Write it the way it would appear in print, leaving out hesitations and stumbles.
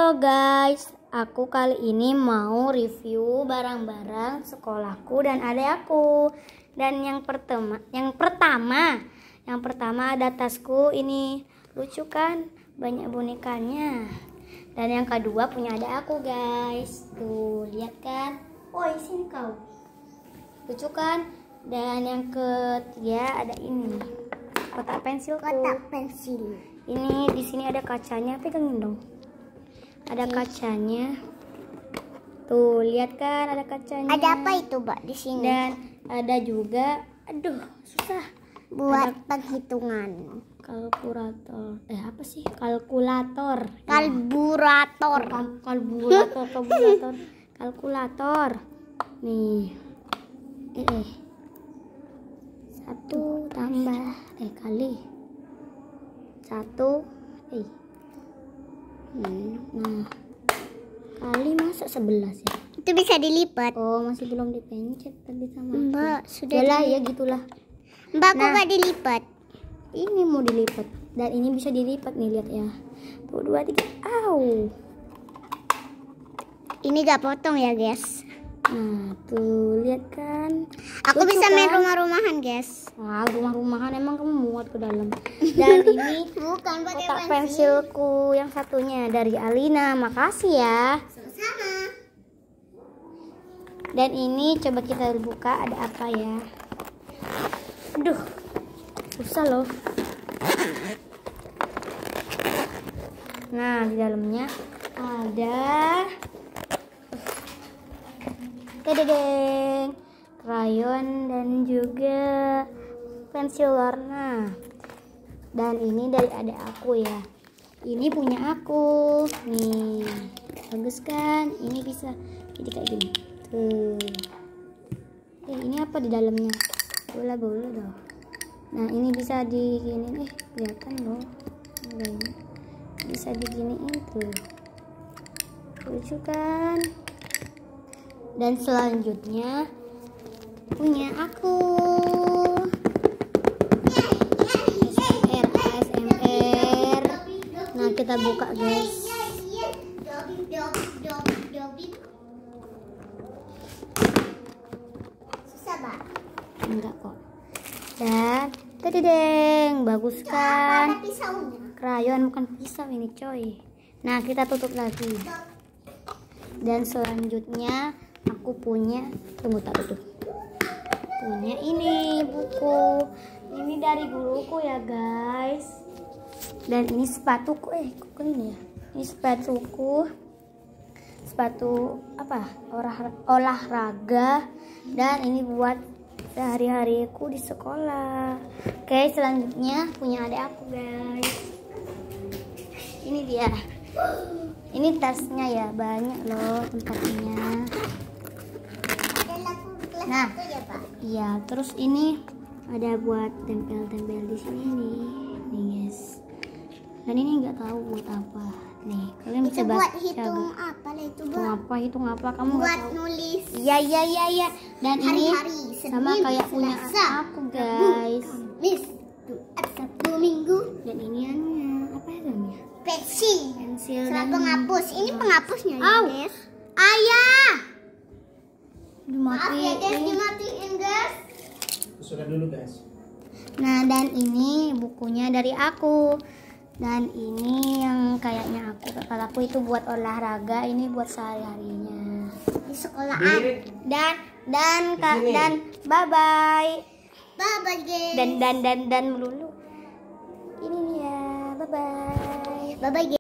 Halo guys, aku kali ini mau review barang-barang sekolahku dan adek aku. Dan yang pertama ada tasku ini, lucu kan, banyak bonekanya. Dan yang kedua punya adek aku guys, tuh lihat kan, woi sini kau, lucu kan. Dan yang ketiga ada ini, kotak pensilku. Kotak pensil. Ini di sini ada kacanya, pegangin dong. Ada kacanya. Tuh, lihat kan ada kacanya. Ada apa itu, Mbak, di sini? Dan ada juga, aduh, susah. Buat penghitungan. Kalkulator. Apa sih? Kalkulator. Karburator. Kalkulator. Nih. Satu tambah kali 1 nah kali masa 11 ya, Itu bisa dilipat. oh masih belum dipencet tadi sama Mbak, sudah lah ya gitulah. Mbak, kok Nah. nggak dilipat? Ini mau dilipat dan ini bisa dilipat nih, lihat ya. Tuh 2 3, au. Ini gak potong ya, guys. Nah tuh lihat kan, Aku lucu bisa main kan? Rumah-rumahan, guys. Wah, rumah-rumahan emang kamu muat ke dalam. Dan ini Bukan pakai kotak pensilku yang satunya dari Alina, makasih ya. Sama. Dan ini coba kita buka, ada apa ya? Aduh, susah loh. Nah, di dalamnya ada tadadeng, krayon dan juga pensil warna. Dan ini dari adik aku ya. Ini punya aku. Nih, bagus kan? Ini bisa jadi kayak gini. Tuh. Ini apa di dalamnya? Bola-bola dong. Nah, ini bisa diginiin. Kelihatan loh. Ini bisa diginiin tuh. Lucu kan? Dan selanjutnya punya aku. ASMR. Nah, kita buka guys. Susah, Mbak. Enggak kok. Dan tadadeng, bagus kan? Ada pisaunya. Krayon bukan pisau ini coy. Nah, kita tutup lagi. Dan selanjutnya aku punya, tunggu tak tutup. Punya ini buku. Ini dari guruku ya guys. Dan ini sepatuku, kok ini ya? Ini sepatuku. Sepatu apa? Olahraga. Dan ini buat sehari-hariku di sekolah. Oke, selanjutnya punya adik aku guys. Ini dia. Ini tasnya ya, banyak loh tempatnya. Nah, ya, Pak. iya, terus ini ada buat tempel-tempel di sini nih guys. Dan ini nggak tahu buat apa. Nih, kalian bisa Itu baca. buat hitung apa lah itu, Mbak? Hitung apa? Kamu nggak Buat tahu? nulis Iya. Dan hari-hari, ini sama Senin, kayak punya Selasa, aku guys. Kamis, Jumat, Sabtu, Minggu. Dan ini anunya apa ya namanya? Pensil Sama dan penghapus. Ini penghapusnya ya, Au. guys. Ayah. Maaf ya, guys, dimatiin. dimatiin, guys. Sudah dulu guys. Nah, dan ini bukunya dari aku. Dan ini yang kayaknya kalau aku itu buat olahraga, ini buat sehari-harinya Di sekolahan. dan bye bye. Bye-bye, guys. Dan melulu. Ini dia, bye bye. Bye-bye, guys.